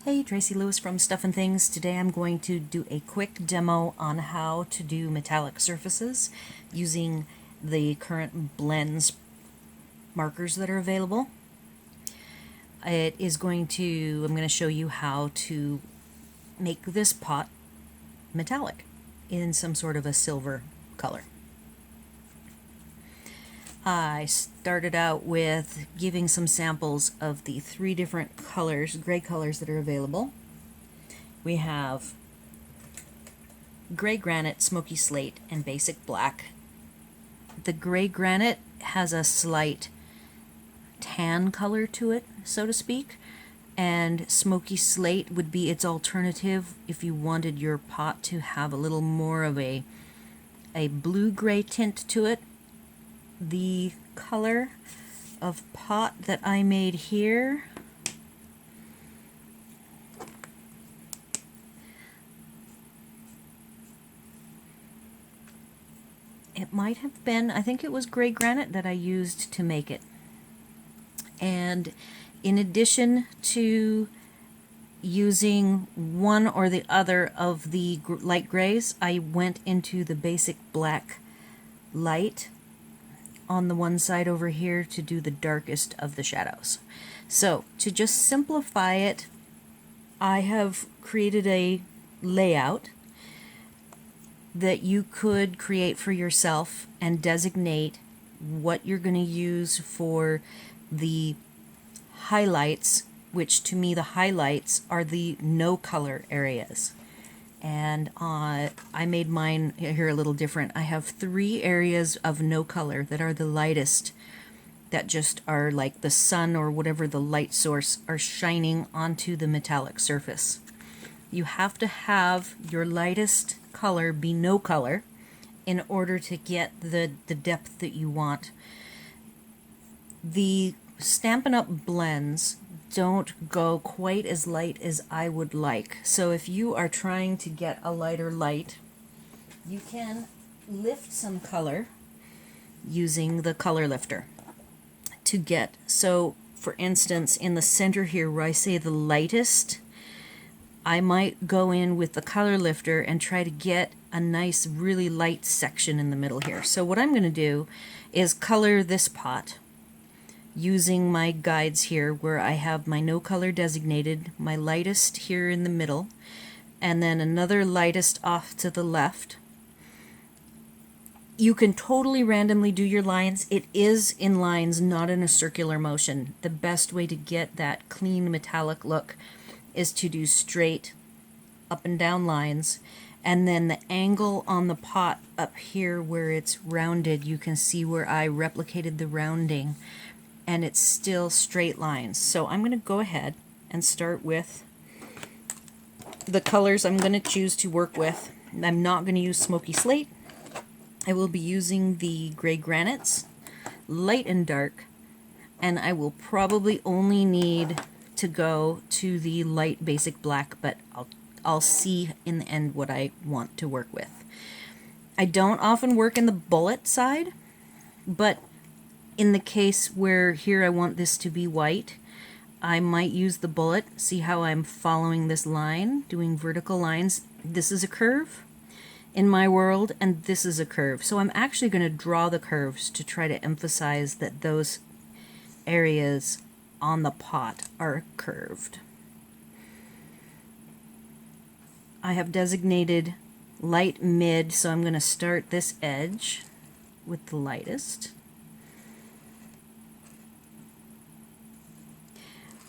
Hey, Tracy Lewis from Stuff and Things. Today I'm going to do a quick demo on how to do metallic surfaces using the current blends markers that are available. I'm going to show you how to make this pot metallic in some sort of a silver color. I started out with giving some samples of the three different colors, gray colors that are available. We have gray granite, smoky slate, and basic black. The gray granite has a slight tan color to it, so to speak, and smoky slate would be its alternative if you wanted your pot to have a little more of a blue-gray tint to it. The color of pot that I made here it might have been, I think it was gray granite that I used to make it. And in addition to using one or the other of the light grays, I went into the basic black light on the one side over here to do the darkest of the shadows. So to just simplify it, I have created a layout that you could create for yourself and designate what you're going to use for the highlights, which to me the highlights are the no color areas. And I made mine here a little different. I have 3 areas of no color that are the lightest, that just are like the sun or whatever the light source are shining onto the metallic surface. You have to have your lightest color be no color in order to get the depth that you want. The Stampin' Up! Blends don't go quite as light as I would like. So if you are trying to get a lighter light, you can lift some color using the color lifter to get. So for instance, in the center here where I say the lightest, I might go in with the color lifter and try to get a nice really light section in the middle here. So what I'm going to do is color this pot using my guides here where I have my no color designated, my lightest here in the middle, and then another lightest off to the left. You can totally randomly do your lines. It is in lines, not in a circular motion. The best way to get that clean metallic look is to do straight up and down lines, and then the angle on the pot up here where it's rounded, you can see where I replicated the rounding and it's still straight lines. So I'm going to go ahead and start with the colors I'm going to choose to work with. I'm not going to use smoky slate. I will be using the gray granites, light and dark, and I will probably only need to go to the light basic black, but I'll see in the end what I want to work with. I don't often work in the bullet side, but in the case where here I want this to be white, I might use the bullet. See how I'm following this line, doing vertical lines. This is a curve in my world, and this is a curve. So I'm actually going to draw the curves to try to emphasize that those areas on the pot are curved. I have designated light mid, so I'm going to start this edge with the lightest.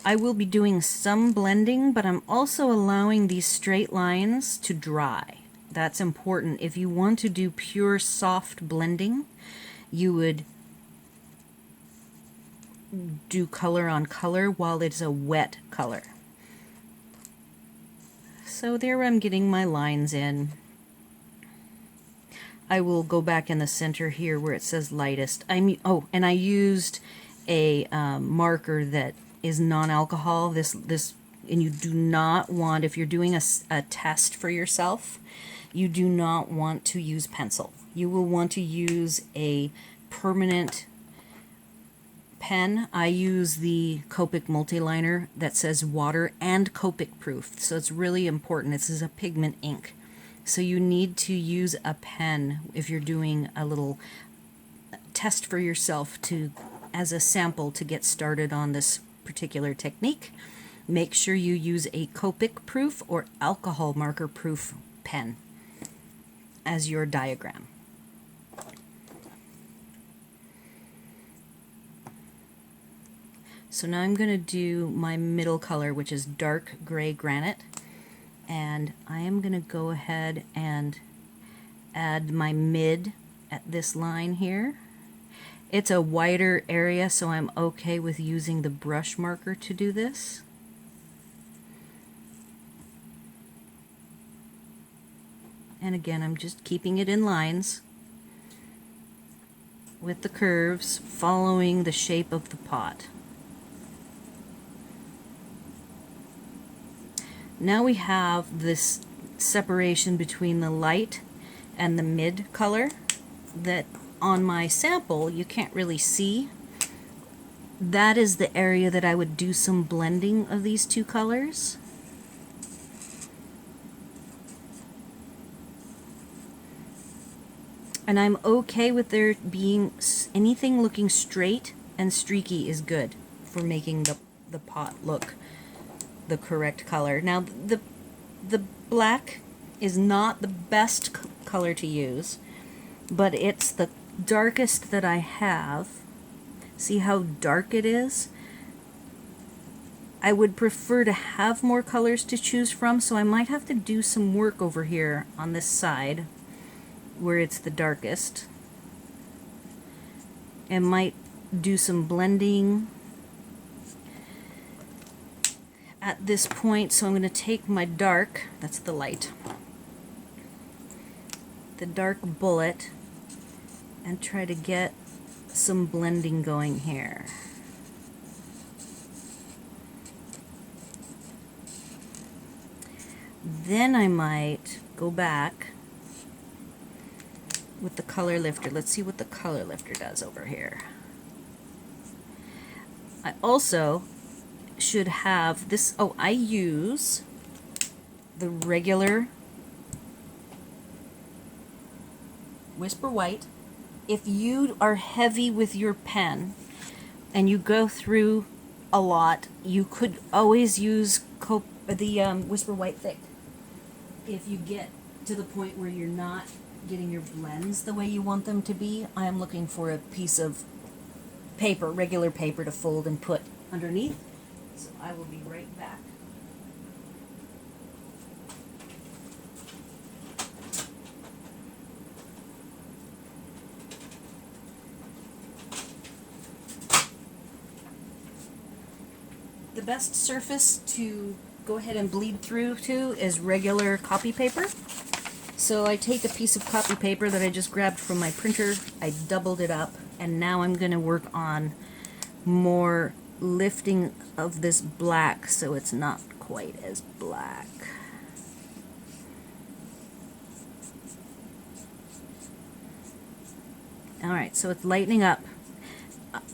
I will be doing some blending, but I'm also allowing these straight lines to dry. That's important. If you want to do pure soft blending, you would do color on color while it's a wet color. So there I'm getting my lines in. I will go back in the center here where it says lightest. And I used a marker that is non-alcohol. This and you do not want, if you're doing a test for yourself, you do not want to use pencil. You will want to use a permanent pen, I use the Copic multiliner that says water and Copic proof. So it's really important. This is a pigment ink. So you need to use a pen if you're doing a little test for yourself as a sample to get started on this particular technique. Make sure you use a Copic proof or alcohol marker proof pen as your diagram. So now I'm going to do my middle color, which is dark gray granite, and I am going to go ahead and add my mid at this line here. It's a wider area, so I'm okay with using the brush marker to do this. And again, I'm just keeping it in lines with the curves, following the shape of the pot. Now we have this separation between the light and the mid color that on my sample you can't really see. That is the area that I would do some blending of these two colors. And I'm okay with there being anything looking straight and streaky is good for making the pot look the correct color. Now the black is not the best color to use, but it's the darkest that I have. See how dark it is? I would prefer to have more colors to choose from, so I might have to do some work over here on this side where it's the darkest. And might do some blending at this point. So I'm going to take my dark, that's the light, the dark bullet, and try to get some blending going here. Then I might go back with the color lifter. Let's see what the color lifter does over here. I also should have this, I use the regular Whisper White. If you are heavy with your pen and you go through a lot, you could always use the Whisper White Thick. If you get to the point where you're not getting your blends the way you want them to be, I am looking for a piece of paper, regular paper, to fold and put underneath. So I will be right back. The best surface to go ahead and bleed through to is regular copy paper. So I take a piece of copy paper that I just grabbed from my printer, I doubled it up, and now I'm going to work on more lifting of this black so it's not quite as black. Alright, so it's lightening up.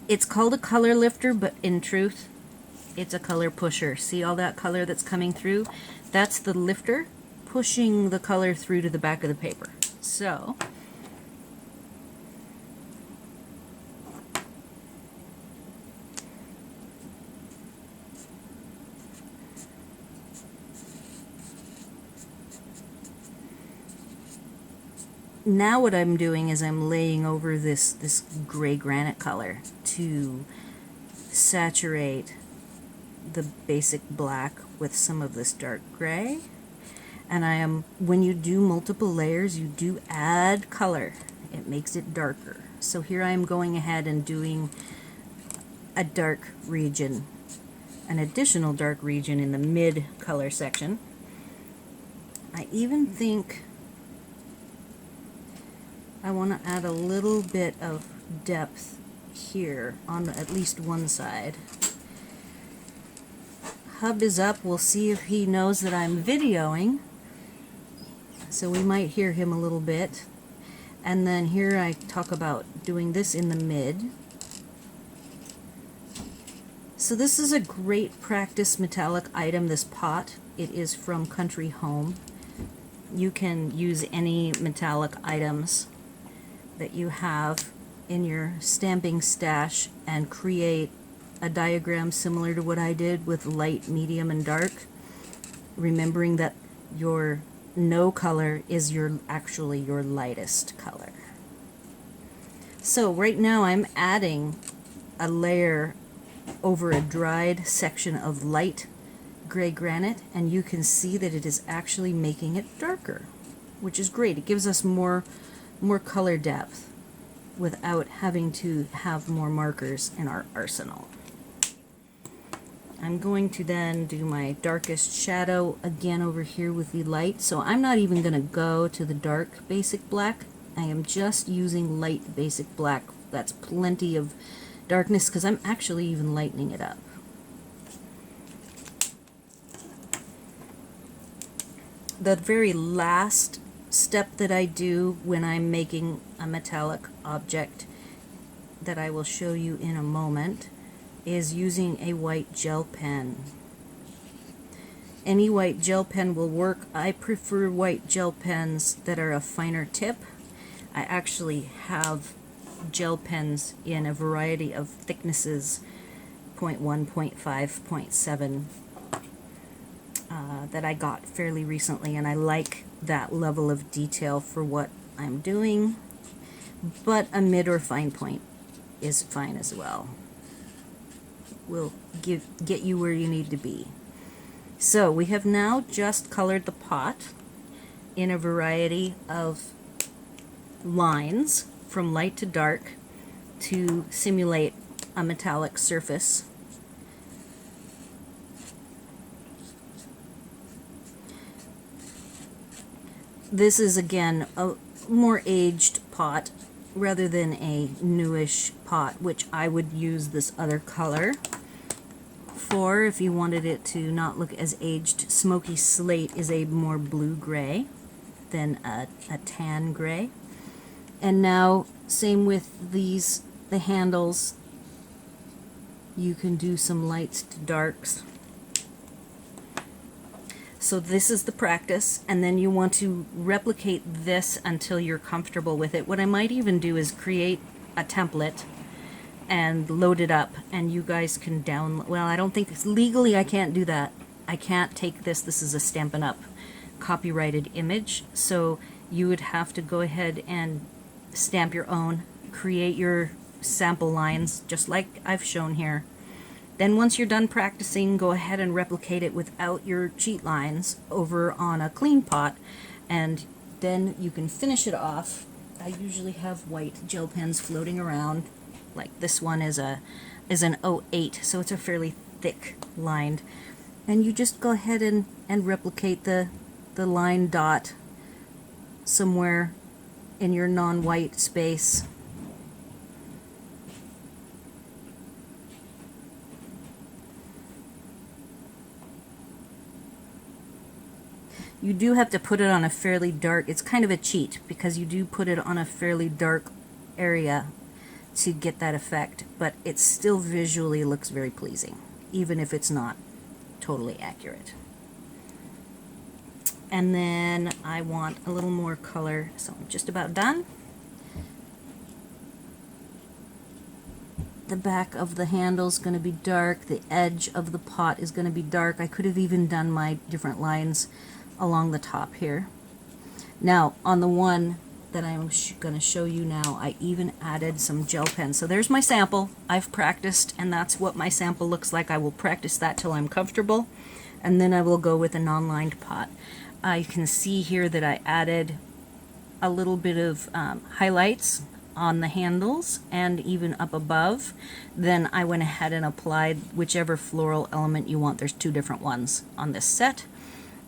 It's called a color lifter, but in truth, it's a color pusher. See all that color that's coming through? That's the lifter pushing the color through to the back of the paper. So now what I'm doing is I'm laying over this gray granite color to saturate the basic black with some of this dark gray. And when you do multiple layers, you do add color. It makes it darker. So here I am going ahead and doing a dark region, an additional dark region in the mid color section. I even think I want to add a little bit of depth here on at least one side. Hub is up. We'll see if he knows that I'm videoing. So we might hear him a little bit. And then here I talk about doing this in the mid. So this is a great practice metallic item, this pot. It is from Country Home. You can use any metallic items that you have in your stamping stash and create a diagram similar to what I did with light, medium, and dark, remembering that your no color is actually your lightest color. So right now I'm adding a layer over a dried section of light gray granite, and you can see that it is actually making it darker, which is great. It gives us more color depth without having to have more markers in our arsenal. I'm going to then do my darkest shadow again over here with the light. So I'm not even going to go to the dark basic black. I am just using light basic black. That's plenty of darkness because I'm actually even lightening it up. The very last step that I do when I'm making a metallic object that I will show you in a moment is using a white gel pen. Any white gel pen will work. I prefer white gel pens that are a finer tip. I actually have gel pens in a variety of thicknesses, 0.1, 0.5, 0.7, that I got fairly recently, and I like that level of detail for what I'm doing, but a mid or fine point is fine as well. Will get you where you need to be. So we have now just colored the pot in a variety of lines from light to dark to simulate a metallic surface. This is again a more aged pot rather than a newish pot, which I would use this other color for if you wanted it to not look as aged. Smoky slate is a more blue-gray than a tan gray. And now, same with these, the handles. You can do some lights to darks. So this is the practice, and then you want to replicate this until you're comfortable with it. What I might even do is create a template and load it up, and you guys can download. Well, I don't think it's legally, I can't do that. I can't take this. This is a Stampin' Up! Copyrighted image, so you would have to go ahead and stamp your own, create your sample lines just like I've shown here. Then once you're done practicing, go ahead and replicate it without your cheat lines over on a clean pot, and then you can finish it off. I usually have white gel pens floating around, like this one is an 08, so it's a fairly thick lined. And you just go ahead and replicate the line dot somewhere in your non-white space. You do have to put it on a fairly dark, it's kind of a cheat because you do put it on a fairly dark area to get that effect, but it still visually looks very pleasing, even if it's not totally accurate. And then I want a little more color, so I'm just about done. The back of the handle is going to be dark, the edge of the pot is going to be dark. I could have even done my different lines along the top here. Now, on the one that I'm going to show you now, I even added some gel pens. So there's my sample. I've practiced, and that's what my sample looks like. I will practice that till I'm comfortable, and then I will go with a non-lined pot. I can see here that I added a little bit of highlights on the handles and even up above. Then I went ahead and applied whichever floral element you want. There's two different ones on this set.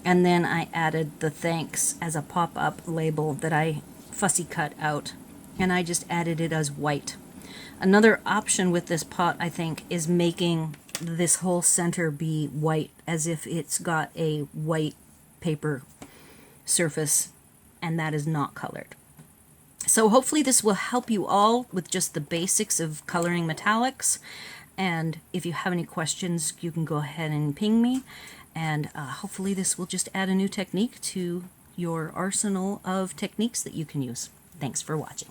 And then I added the thanks as a pop-up label that I fussy cut out, and I just added it as white. Another option with this pot, I think, is making this whole center be white, as if it's got a white paper surface, and that is not colored. So hopefully this will help you all with just the basics of coloring metallics, And if you have any questions, you can go ahead and ping me. And hopefully this will just add a new technique to your arsenal of techniques that you can use. Thanks for watching.